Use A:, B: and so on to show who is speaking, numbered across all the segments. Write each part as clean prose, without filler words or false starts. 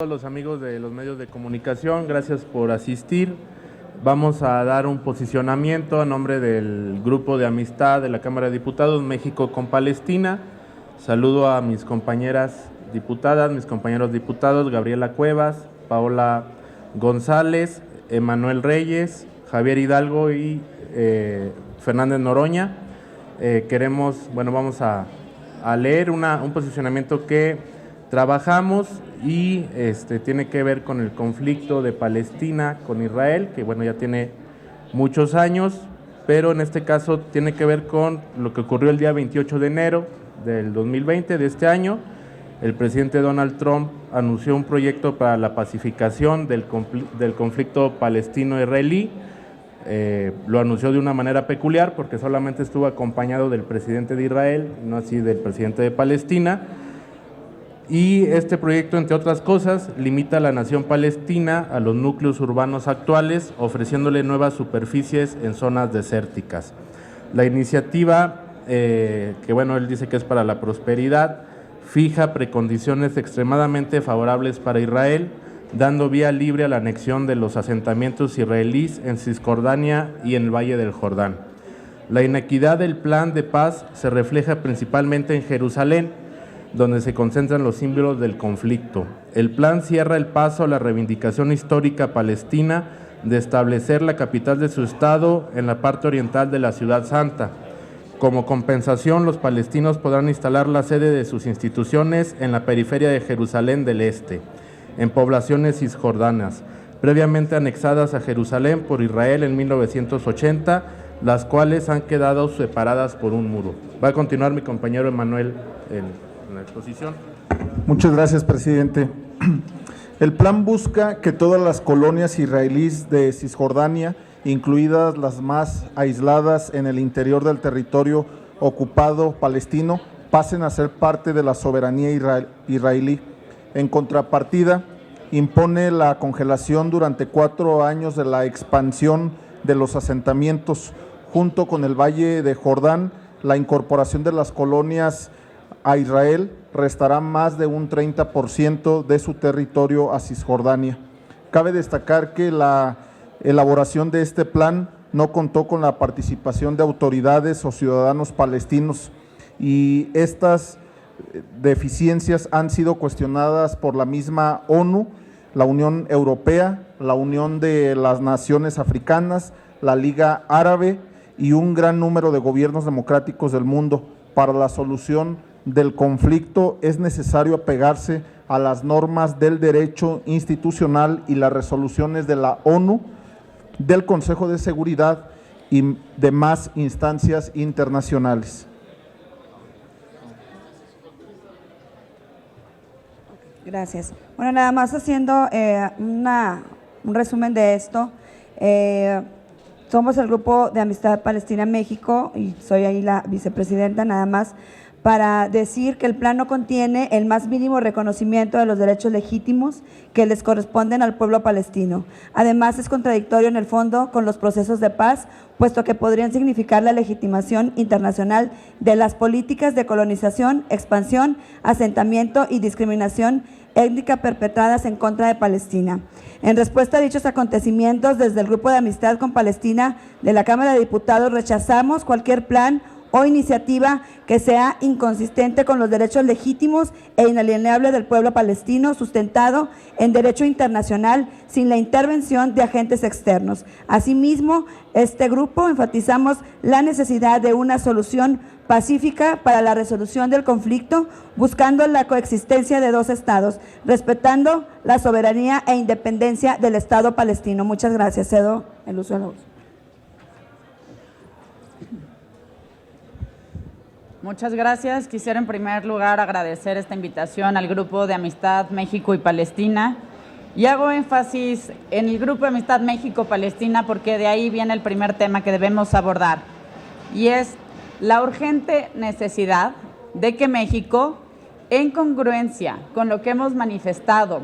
A: todos los amigos de los medios de comunicación, gracias por asistir. Vamos a dar un posicionamiento a nombre del Grupo de Amistad de la Cámara de Diputados México con Palestina. Saludo a mis compañeras diputadas, mis compañeros diputados, Gabriela Cuevas, Paola González, Emanuel Reyes, Javier Hidalgo y Fernández Noroña. Vamos a leer un posicionamiento que trabajamos y tiene que ver con el conflicto de Palestina con Israel, que ya tiene muchos años, pero en este caso tiene que ver con lo que ocurrió el día 28 de enero del 2020 de este año. El presidente Donald Trump anunció un proyecto para la pacificación del conflicto palestino-israelí. Lo anunció de una manera peculiar porque solamente estuvo acompañado del presidente de Israel, no así del presidente de Palestina. Y este proyecto, entre otras cosas, limita a la nación palestina a los núcleos urbanos actuales, ofreciéndole nuevas superficies en zonas desérticas. La iniciativa, él dice que es para la prosperidad, fija precondiciones extremadamente favorables para Israel, dando vía libre a la anexión de los asentamientos israelíes en Cisjordania y en el Valle del Jordán. La inequidad del plan de paz se refleja principalmente en Jerusalén, donde se concentran los símbolos del conflicto. El plan cierra el paso a la reivindicación histórica palestina de establecer la capital de su estado en la parte oriental de la Ciudad Santa. Como compensación, los palestinos podrán instalar la sede de sus instituciones en la periferia de Jerusalén del Este, en poblaciones cisjordanas, previamente anexadas a Jerusalén por Israel en 1980, las cuales han quedado separadas por un muro. Va a continuar mi compañero Emanuel en la exposición.
B: Muchas gracias, presidente. El plan busca que todas las colonias israelíes de Cisjordania, incluidas las más aisladas en el interior del territorio ocupado palestino, pasen a ser parte de la soberanía israelí. En contrapartida, impone la congelación durante 4 años de la expansión de los asentamientos, junto con el Valle de Jordán. La incorporación de las colonias a Israel restará más de un 30% de su territorio a Cisjordania. Cabe destacar que la elaboración de este plan no contó con la participación de autoridades o ciudadanos palestinos, y estas deficiencias han sido cuestionadas por la misma ONU, la Unión Europea, la Unión de las Naciones Africanas, la Liga Árabe y un gran número de gobiernos democráticos del mundo. Para la solución del conflicto es necesario apegarse a las normas del derecho institucional y las resoluciones de la ONU, del Consejo de Seguridad y demás instancias internacionales.
C: Gracias. Bueno, nada más haciendo un resumen de esto. Somos el Grupo de Amistad Palestina-México y soy ahí la vicepresidenta, nada más para decir que el plan no contiene el más mínimo reconocimiento de los derechos legítimos que les corresponden al pueblo palestino. Además, es contradictorio en el fondo con los procesos de paz, puesto que podrían significar la legitimación internacional de las políticas de colonización, expansión, asentamiento y discriminación étnica perpetradas en contra de Palestina. En respuesta a dichos acontecimientos, desde el Grupo de Amistad con Palestina de la Cámara de Diputados rechazamos cualquier plan o iniciativa que sea inconsistente con los derechos legítimos e inalienables del pueblo palestino, sustentado en derecho internacional sin la intervención de agentes externos. Asimismo, este grupo enfatizamos la necesidad de una solución pacífica para la resolución del conflicto, buscando la coexistencia de 2 estados, respetando la soberanía e independencia del Estado palestino. Muchas gracias. Cedo el uso de la voz.
D: Muchas gracias. Quisiera en primer lugar agradecer esta invitación al Grupo de Amistad México y Palestina, y hago énfasis en el Grupo de Amistad México-Palestina porque de ahí viene el primer tema que debemos abordar, y es la urgente necesidad de que México, en congruencia con lo que hemos manifestado,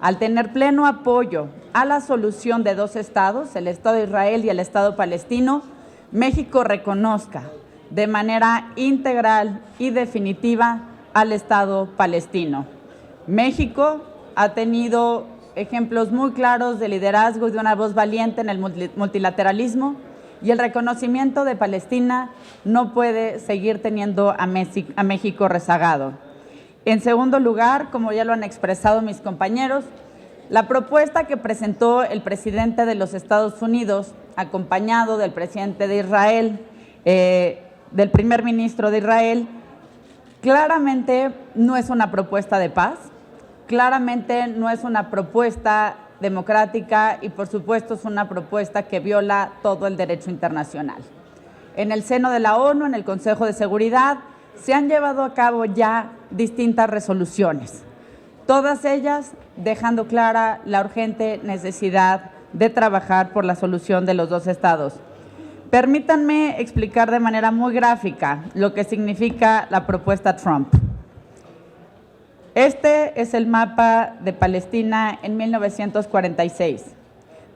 D: al tener pleno apoyo a la solución de 2 estados, el Estado de Israel y el Estado palestino, México reconozca de manera integral y definitiva al Estado palestino. México ha tenido ejemplos muy claros de liderazgo y de una voz valiente en el multilateralismo, y el reconocimiento de Palestina no puede seguir teniendo a México rezagado. En segundo lugar, como ya lo han expresado mis compañeros, la propuesta que presentó el presidente de los Estados Unidos, acompañado del presidente de Israel, del primer ministro de Israel, claramente no es una propuesta de paz, claramente no es una propuesta democrática y por supuesto es una propuesta que viola todo el derecho internacional. En el seno de la ONU, en el Consejo de Seguridad, se han llevado a cabo ya distintas resoluciones, todas ellas dejando clara la urgente necesidad de trabajar por la solución de los dos estados. Permítanme explicar de manera muy gráfica lo que significa la propuesta Trump. Este es el mapa de Palestina en 1946.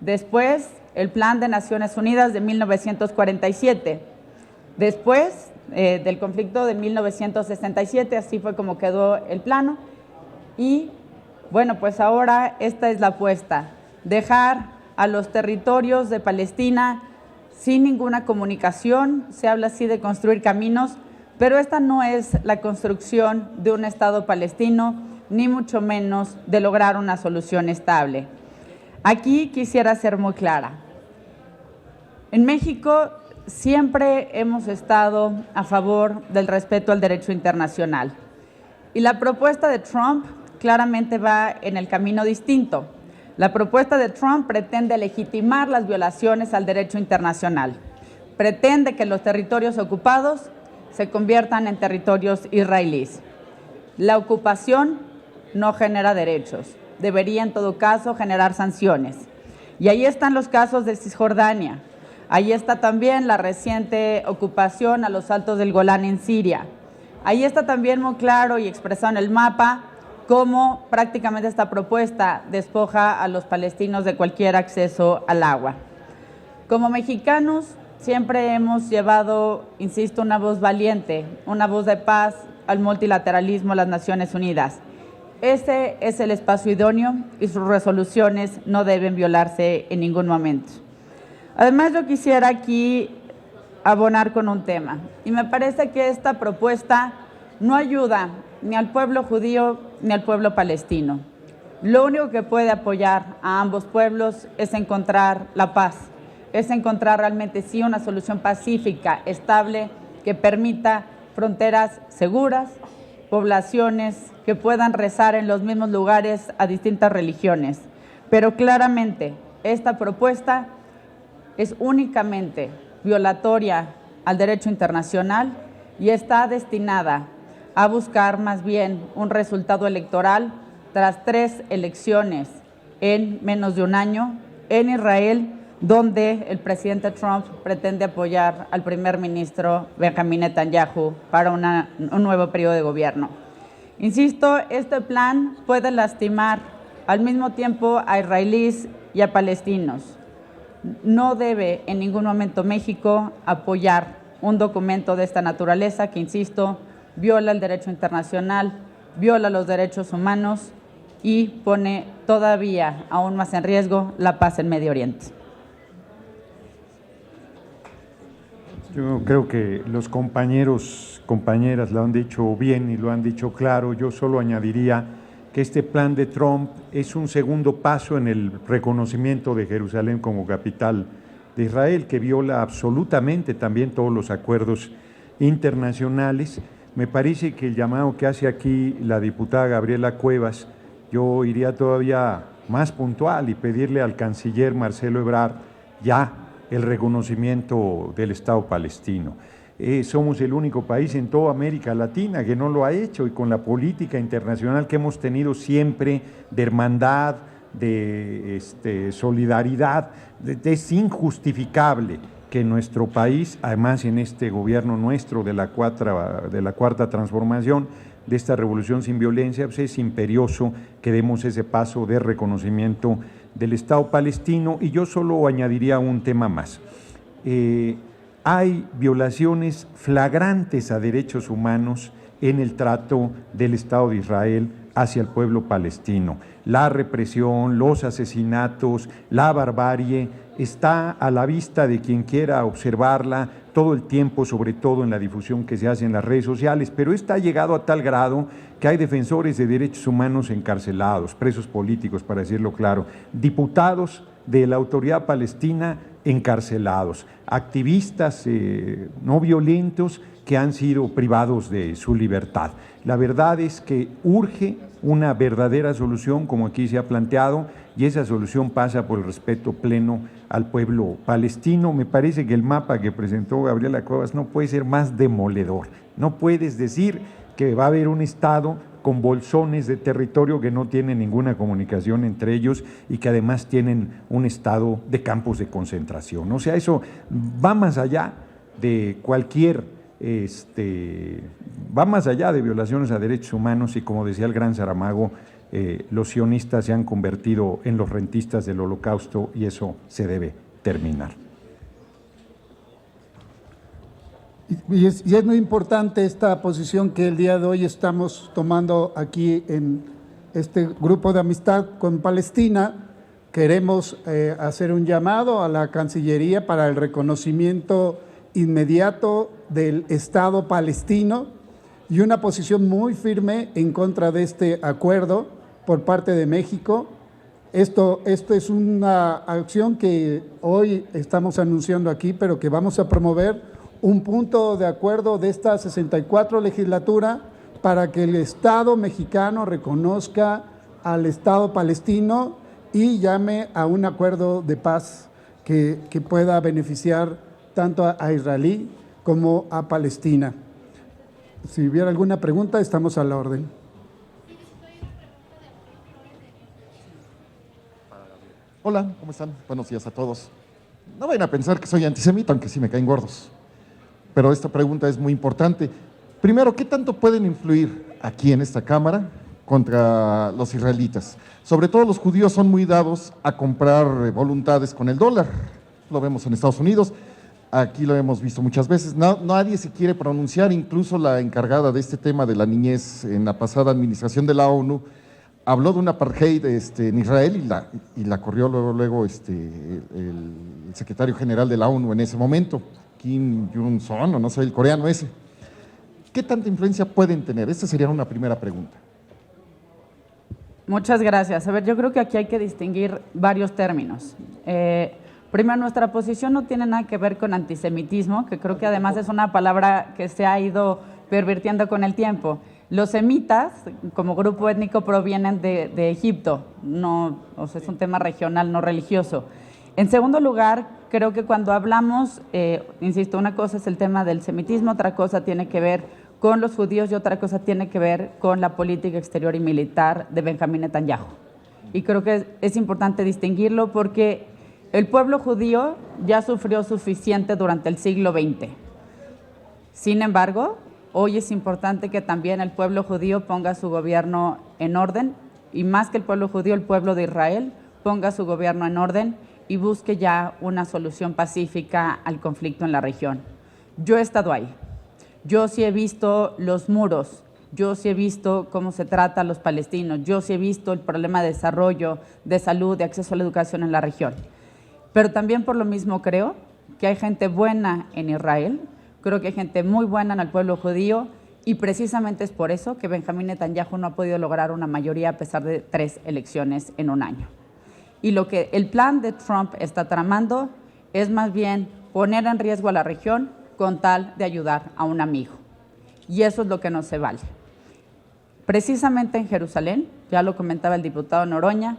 D: Después, el Plan de Naciones Unidas de 1947. Después del conflicto de 1967, así fue como quedó el plano. Y bueno, pues ahora esta es la apuesta: dejar a los territorios de Palestina sin ninguna comunicación. Se habla así de construir caminos, pero esta no es la construcción de un Estado palestino, ni mucho menos de lograr una solución estable. Aquí quisiera ser muy clara. En México siempre hemos estado a favor del respeto al derecho internacional. Y la propuesta de Trump claramente va en el camino distinto. La propuesta de Trump pretende legitimar las violaciones al derecho internacional. Pretende que los territorios ocupados se conviertan en territorios israelíes. La ocupación no genera derechos, debería en todo caso generar sanciones. Y ahí están los casos de Cisjordania, ahí está también la reciente ocupación a los altos del Golán en Siria. Ahí está también muy claro y expresado en el mapa cómo prácticamente esta propuesta despoja a los palestinos de cualquier acceso al agua. Como mexicanos, siempre hemos llevado, insisto, una voz valiente, una voz de paz al multilateralismo, a las Naciones Unidas. Ese es el espacio idóneo y sus resoluciones no deben violarse en ningún momento. Además, yo quisiera aquí abonar con un tema, y me parece que esta propuesta no ayuda ni al pueblo judío ni al pueblo palestino. Lo único que puede apoyar a ambos pueblos es encontrar la paz, es encontrar realmente sí una solución pacífica, estable, que permita fronteras seguras, poblaciones que puedan rezar en los mismos lugares a distintas religiones. Pero claramente esta propuesta es únicamente violatoria al derecho internacional y está destinada a buscar más bien un resultado electoral tras 3 elecciones en menos de un año en Israel, donde el presidente Trump pretende apoyar al primer ministro Benjamín Netanyahu para un nuevo periodo de gobierno. Insisto, este plan puede lastimar al mismo tiempo a israelíes y a palestinos. No debe en ningún momento México apoyar un documento de esta naturaleza que, insisto, viola el derecho internacional, viola los derechos humanos y pone todavía aún más en riesgo la paz en Medio Oriente.
E: Yo creo que los compañeras lo han dicho bien y lo han dicho claro. Yo solo añadiría que este plan de Trump es un segundo paso en el reconocimiento de Jerusalén como capital de Israel, que viola absolutamente también todos los acuerdos internacionales. Me parece que el llamado que hace aquí la diputada Gabriela Cuevas, yo iría todavía más puntual y pedirle al canciller Marcelo Ebrard ya el reconocimiento del Estado palestino. Somos el único país en toda América Latina que no lo ha hecho, y con la política internacional que hemos tenido siempre de hermandad, de solidaridad, es injustificable que nuestro país, además en este gobierno nuestro de la cuarta transformación, de esta revolución sin violencia, pues es imperioso que demos ese paso de reconocimiento del Estado palestino. Y yo solo añadiría un tema más. Hay violaciones flagrantes a derechos humanos en el trato del Estado de Israel hacia el pueblo palestino. La represión, los asesinatos, la barbarie está a la vista de quien quiera observarla todo el tiempo, sobre todo en la difusión que se hace en las redes sociales, pero está llegado a tal grado que hay defensores de derechos humanos encarcelados, presos políticos, para decirlo claro, diputados de la autoridad palestina encarcelados, activistas no violentos que han sido privados de su libertad. La verdad es que urge una verdadera solución, como aquí se ha planteado, y esa solución pasa por el respeto pleno al pueblo palestino. Me parece que el mapa que presentó Gabriela Cuevas no puede ser más demoledor. No puedes decir que va a haber un Estado con bolsones de territorio que no tienen ninguna comunicación entre ellos y que además tienen un estado de campos de concentración. O sea, eso va más allá de cualquier, va más allá de violaciones a derechos humanos y, como decía el gran Saramago, los sionistas se han convertido en los rentistas del Holocausto y eso se debe terminar.
F: Y es muy importante esta posición que el día de hoy estamos tomando aquí en este grupo de amistad con Palestina. Queremos hacer un llamado a la Cancillería para el reconocimiento inmediato del Estado palestino y una posición muy firme en contra de este acuerdo por parte de México. Esto es una acción que hoy estamos anunciando aquí, pero que vamos a promover un punto de acuerdo de esta 64 legislatura para que el Estado mexicano reconozca al Estado palestino y llame a un acuerdo de paz que pueda beneficiar tanto a Israel como a Palestina. Si hubiera alguna pregunta, estamos a la orden.
G: Hola, ¿cómo están? Buenos días a todos. No vayan a pensar que soy antisemita, aunque sí me caen gordos. Pero esta pregunta es muy importante. Primero, ¿qué tanto pueden influir aquí en esta Cámara contra los israelitas? Sobre todo los judíos son muy dados a comprar voluntades con el dólar. Lo vemos en Estados Unidos, aquí lo hemos visto muchas veces. Nadie se quiere pronunciar, incluso la encargada de este tema de la niñez en la pasada administración de la ONU, habló de un apartheid en Israel y la corrió luego el secretario general de la ONU en ese momento, Kim Jong-un, o no sé, el coreano ese. ¿Qué tanta influencia pueden tener? Esta sería una primera pregunta.
D: Muchas gracias. A ver, yo creo que aquí hay que distinguir varios términos. Primero, nuestra posición no tiene nada que ver con antisemitismo, que creo que además es una palabra que se ha ido pervirtiendo con el tiempo. Los semitas, como grupo étnico, provienen de Egipto, no, o sea, es un tema regional, no religioso. En segundo lugar, creo que cuando hablamos, insisto, una cosa es el tema del semitismo, otra cosa tiene que ver con los judíos y otra cosa tiene que ver con la política exterior y militar de Benjamín Netanyahu. Y creo que es importante distinguirlo porque el pueblo judío ya sufrió suficiente durante el siglo XX. Sin embargo, hoy es importante que también el pueblo judío ponga su gobierno en orden y más que el pueblo judío, el pueblo de Israel ponga su gobierno en orden y busque ya una solución pacífica al conflicto en la región. Yo he estado ahí, yo sí he visto los muros, yo sí he visto cómo se trata a los palestinos, yo sí he visto el problema de desarrollo, de salud, de acceso a la educación en la región. Pero también por lo mismo creo que hay gente buena en Israel, creo que hay gente muy buena en el pueblo judío y precisamente es por eso que Benjamín Netanyahu no ha podido lograr una mayoría a pesar de 3 elecciones en un año. Y lo que el plan de Trump está tramando es más bien poner en riesgo a la región con tal de ayudar a un amigo. Y eso es lo que no se vale. Precisamente en Jerusalén, ya lo comentaba el diputado Noroña,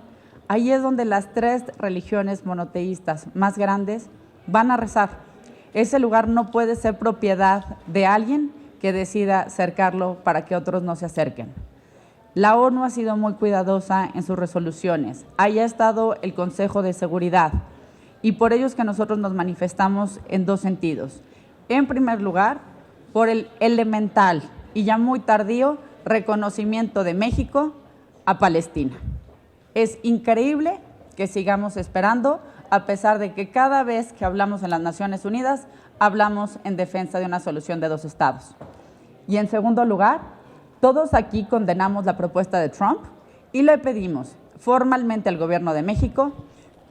D: ahí es donde las 3 religiones monoteístas más grandes van a rezar. Ese lugar no puede ser propiedad de alguien que decida cercarlo para que otros no se acerquen. La ONU ha sido muy cuidadosa en sus resoluciones. Ahí ha estado el Consejo de Seguridad y por ello es que nosotros nos manifestamos en 2 sentidos. En primer lugar, por el elemental y ya muy tardío reconocimiento de México a Palestina. Es increíble que sigamos esperando, a pesar de que cada vez que hablamos en las Naciones Unidas, hablamos en defensa de una solución de 2 estados. Y en segundo lugar, Todos aquí condenamos la propuesta de Trump y le pedimos formalmente al gobierno de México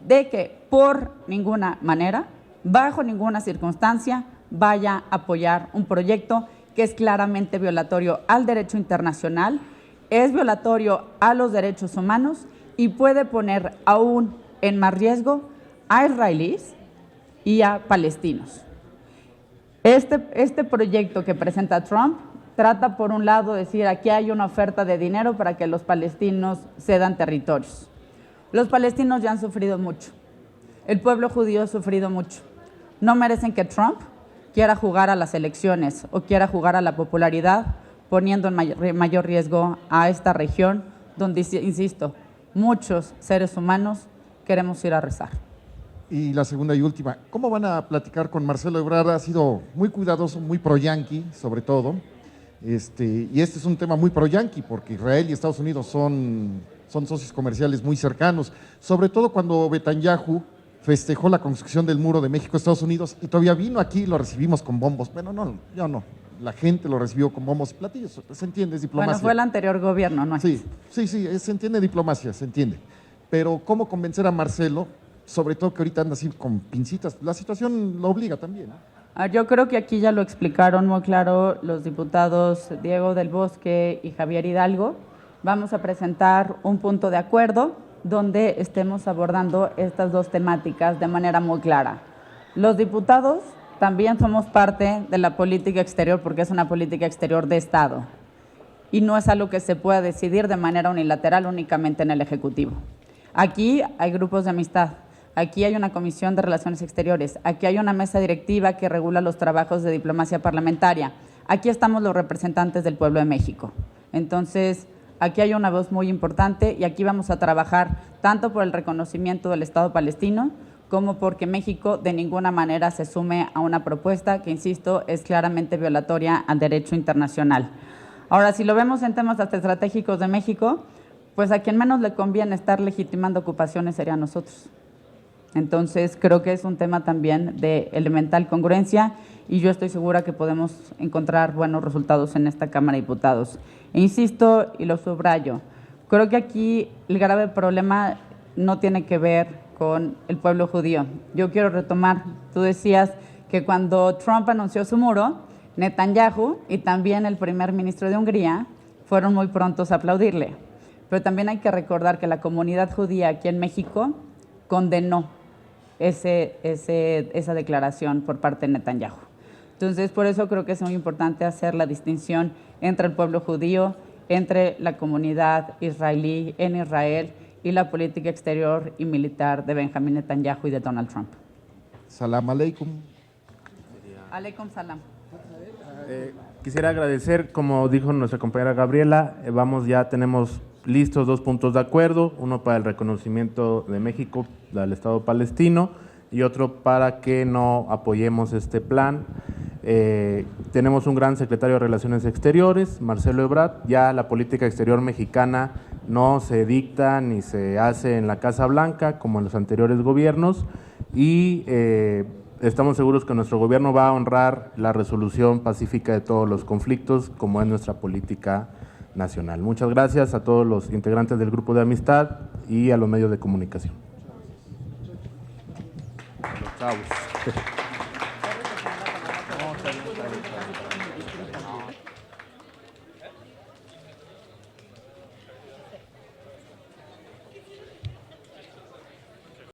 D: de que por ninguna manera, bajo ninguna circunstancia, vaya a apoyar un proyecto que es claramente violatorio al derecho internacional, es violatorio a los derechos humanos y puede poner aún en más riesgo a israelíes y a palestinos. Este proyecto que presenta Trump trata, por un lado, de decir aquí hay una oferta de dinero para que los palestinos cedan territorios. Los palestinos ya han sufrido mucho. El pueblo judío ha sufrido mucho. No merecen que Trump quiera jugar a las elecciones o quiera jugar a la popularidad, poniendo en mayor riesgo a esta región donde, insisto, muchos seres humanos queremos ir a rezar.
G: Y la segunda y última, ¿cómo van a platicar con Marcelo Ebrard? Ha sido muy cuidadoso, muy pro-yanqui, sobre todo. Y este es un tema muy pro-yanqui, porque Israel y Estados Unidos son socios comerciales muy cercanos, sobre todo cuando Netanyahu festejó la construcción del muro de México-Estados Unidos y todavía vino aquí y lo recibimos con bombos. Bueno, no, yo no, la gente lo recibió con bombos y platillos, se entiende, es diplomacia.
D: Bueno, fue el anterior gobierno, ¿no?
G: Sí, se entiende diplomacia, se entiende. Pero ¿cómo convencer a Marcelo, sobre todo que ahorita anda así con pincitas? La situación lo obliga también, ¿no?
D: Yo creo que aquí ya lo explicaron muy claro los diputados Diego del Bosque y Javier Hidalgo. Vamos a presentar un punto de acuerdo donde estemos abordando estas dos temáticas de manera muy clara. Los diputados también somos parte de la política exterior porque es una política exterior de Estado y no es algo que se pueda decidir de manera unilateral únicamente en el Ejecutivo. Aquí hay grupos de amistad, aquí hay una comisión de relaciones exteriores, aquí hay una mesa directiva que regula los trabajos de diplomacia parlamentaria, aquí estamos los representantes del pueblo de México. Entonces, aquí hay una voz muy importante y aquí vamos a trabajar tanto por el reconocimiento del Estado palestino como porque México de ninguna manera se sume a una propuesta que, insisto, es claramente violatoria al derecho internacional. Ahora, si lo vemos en temas hasta estratégicos de México, pues a quien menos le conviene estar legitimando ocupaciones sería a nosotros. Entonces, creo que es un tema también de elemental congruencia y yo estoy segura que podemos encontrar buenos resultados en esta Cámara de Diputados. E insisto y lo subrayo, creo que aquí el grave problema no tiene que ver con el pueblo judío. Yo quiero retomar, tú decías que cuando Trump anunció su muro, Netanyahu y también el primer ministro de Hungría fueron muy prontos a aplaudirle. Pero también hay que recordar que la comunidad judía aquí en México condenó esa declaración por parte de Netanyahu. Entonces, por eso creo que es muy importante hacer la distinción entre el pueblo judío, entre la comunidad israelí en Israel y la política exterior y militar de Benjamín Netanyahu y de Donald Trump.
G: Salam aleikum.
D: Aleikum salam.
A: Quisiera agradecer, como dijo nuestra compañera Gabriela, tenemos listos 2 puntos de acuerdo, uno para el reconocimiento de México del Estado palestino y otro para que no apoyemos este plan. Tenemos un gran secretario de Relaciones Exteriores, Marcelo Ebrard. Ya la política exterior mexicana no se dicta ni se hace en la Casa Blanca como en los anteriores gobiernos y estamos seguros que nuestro gobierno va a honrar la resolución pacífica de todos los conflictos como es nuestra política nacional. Muchas gracias a todos los integrantes del grupo de amistad y a los medios de comunicación. Los chavos.